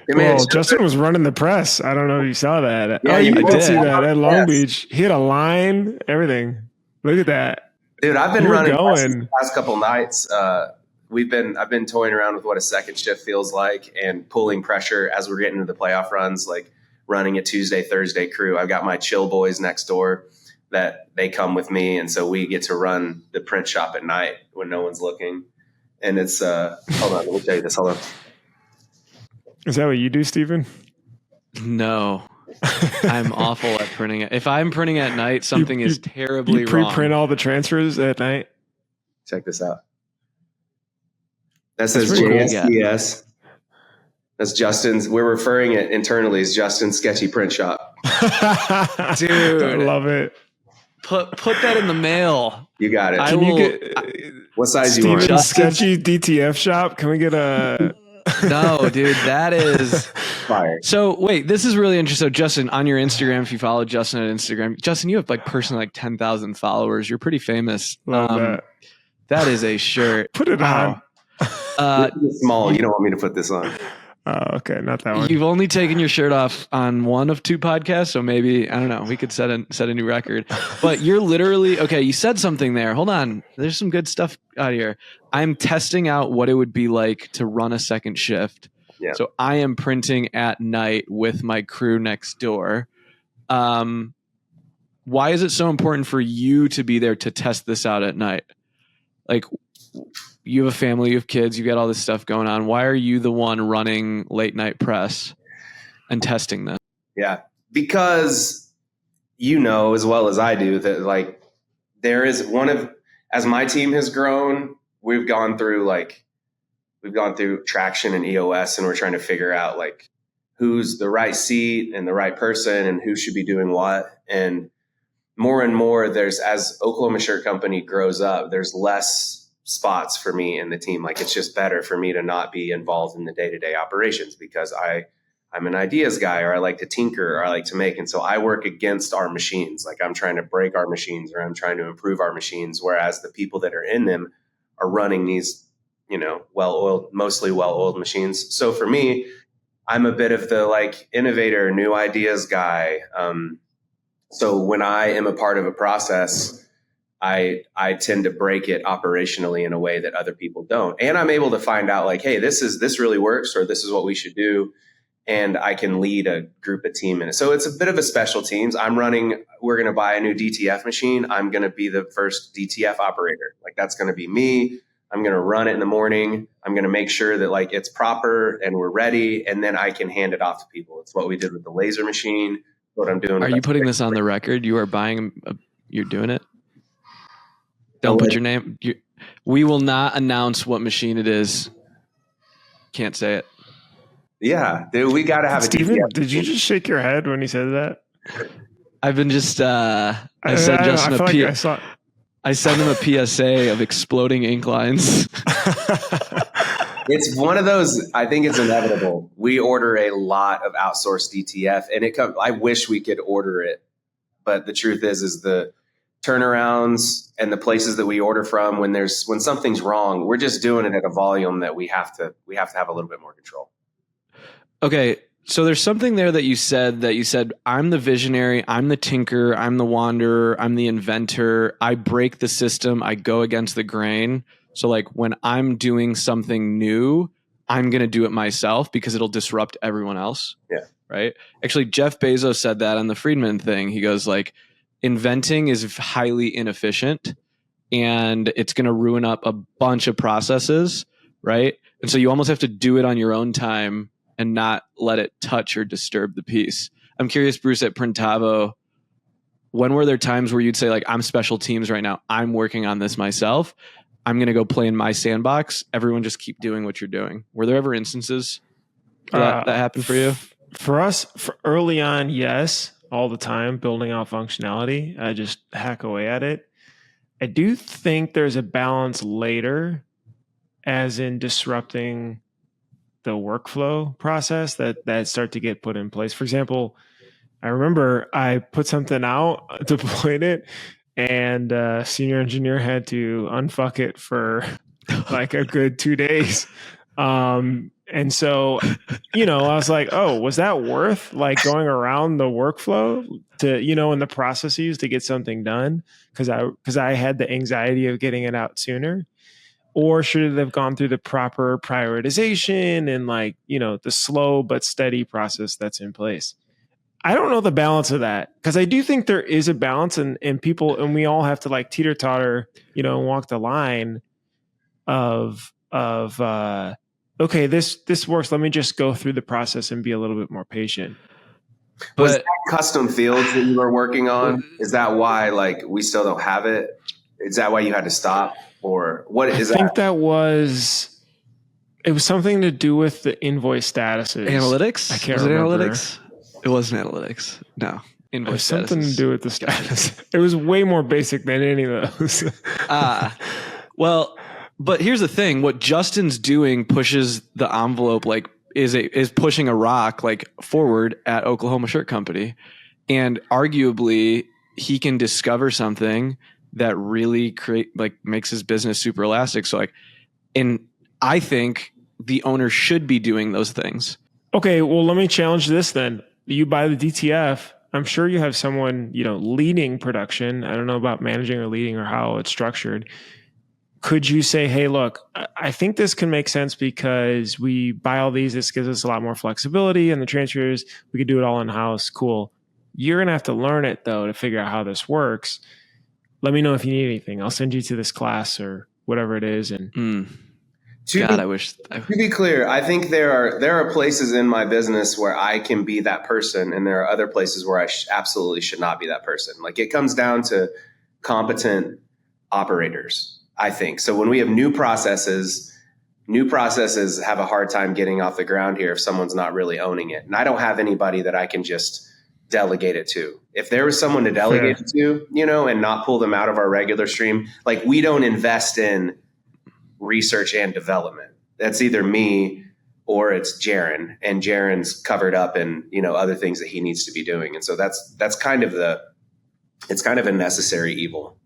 Well, Justin was running the press. I don't know if you saw that. Yeah, you did see that at Long Beach. He had a line, everything. Look at that. Dude, I've been running the past couple nights. I've been toying around with what a second shift feels like and pulling pressure as we're getting into the playoff runs, like running a Tuesday, Thursday crew. I've got my chill boys next door that they come with me. And so we get to run the print shop at night when no one's looking. And it's, hold on, let me tell you this. Hold on. Is that what you do, Stephen? No. I'm awful at printing it. If I'm printing at night, something is terribly wrong. You pre-print wrong. all the transfers at night? Check this out. That says JSDS. That's Justin's. We're referring it internally as Justin's Sketchy Print Shop. Dude, I love it. Put that in the mail. You got it. Can you get what size Steven you want? Justin's Sketchy DTF shop? Can we get a? No, dude, that is fire. So wait, this is really interesting. So Justin, on your Instagram, if you follow Justin on Instagram, Justin, you have like personally like 10,000 followers. You're pretty famous. That is a shirt. Put it on. It's small. You don't want me to put this on. Oh, okay, not that one. You've only taken your shirt off on one of 2 podcasts, so maybe, I don't know, we could set a new record. But you're literally, okay, you said something there. Hold on. There's some good stuff out here. I'm testing out what it would be like to run a second shift. Yeah. So I am printing at night with my crew next door. Why is it so important for you to be there to test this out at night? Like, you have a family, you have kids, you've got all this stuff going on. Why are you the one running late night press and testing this? Yeah, because you know as well as I do that like there is as my team has grown, we've gone through traction and EOS, and we're trying to figure out like who's the right seat and the right person and who should be doing what. And more, as Oklahoma Shirt Company grows up, there's less spots for me in the team. Like it's just better for me to not be involved in the day-to-day operations because I'm an ideas guy, or I like to tinker, or I like to make. And so I work against our machines. Like I'm trying to break our machines, or I'm trying to improve our machines. Whereas the people that are in them are running these, mostly well-oiled machines. So for me, I'm a bit of the like innovator, new ideas guy. So when I am a part of a process, I tend to break it operationally in a way that other people don't. And I'm able to find out like, hey, this really works, or this is what we should do. And I can lead a group of team in it. So it's a bit of a special teams. We're going to buy a new DTF machine. I'm going to be the first DTF operator. Like that's going to be me. I'm going to run it in the morning. I'm going to make sure that like it's proper and we're ready. And then I can hand it off to people. It's what we did with the laser machine. What I'm doing. Are you putting this on the record? You are you're doing it? Don't put your name. We will not announce what machine it is. Can't say it. Yeah, dude, we got to have Steven, did you just shake your head when he said that? I've been just, I sent him a PSA of exploding ink lines. It's one of those, I think it's inevitable. We order a lot of outsourced DTF and I wish we could order it. But the truth is the turnarounds and the places that we order from, when something's wrong, we're just doing it at a volume that we have to have a little bit more control. Okay, so there's something there that you said, I'm the visionary, I'm the tinker, I'm the wanderer, I'm the inventor, I break the system, I go against the grain. So like when I'm doing something new, I'm going to do it myself because it'll disrupt everyone else. Yeah. Right? Actually, Jeff Bezos said that on the Friedman thing. He goes like, inventing is highly inefficient and it's going to ruin up a bunch of processes. Right? And so you almost have to do it on your own time and not let it touch or disturb the piece. I'm curious, Bruce, at Printavo, when were there times where you'd say like, I'm special teams right now, I'm working on this myself, I'm going to go play in my sandbox, everyone just keep doing what you're doing? Were there ever instances that happened for you? For us, early on, yes, all the time, building out functionality. I just hack away at it. I do think there's a balance later, as in disrupting the workflow process that start to get put in place. For example, I remember I put something out, deployed it, and senior engineer had to unfuck it for like a good 2 days. And so, I was like, oh, was that worth like going around the workflow to, and the processes to get something done? Because I had the anxiety of getting it out sooner. Or should it have gone through the proper prioritization and like, the slow but steady process that's in place? I don't know the balance of that, because I do think there is a balance, and people, and we all have to like teeter totter, and walk the line of okay, this works. Let me just go through the process and be a little bit more patient. Was But that custom fields that you were working on? Is that why like we still don't have it? Is that why you had to stop? Or what is I think that? it was something to do with the invoice statuses. analytics? I can't Was it remember. analytics? It wasn't analytics. No. It Invoice was something statuses. to do with the status. It was way more basic than any of those. Well, but here's the thing: what Justin's doing pushes the envelope, like is pushing a rock like forward at Oklahoma Shirt Company, and arguably he can discover something that really makes his business super elastic. So like, and I think the owner should be doing those things. Okay, well, let me challenge this then. You buy the DTF. I'm sure you have someone, leading production. I don't know about managing or leading or how it's structured. Could you say, hey, look, I think this can make sense because we buy all these. This gives us a lot more flexibility, and the transfers, we could do it all in-house. Cool. You're going to have to learn it, though, to figure out how this works. Let me know if you need anything. I'll send you to this class or whatever it is. And To be clear, I think there are places in my business where I can be that person, and there are other places where I absolutely should not be that person. Like it comes down to competent operators, I think. So when we have new processes have a hard time getting off the ground here if someone's not really owning it. And I don't have anybody that I can just delegate it to. If there was someone to delegate it to, and not pull them out of our regular stream, like we don't invest in research and development. That's either me or it's Jaron, and Jaron's covered up in, other things that he needs to be doing. And so that's kind of it's kind of a necessary evil.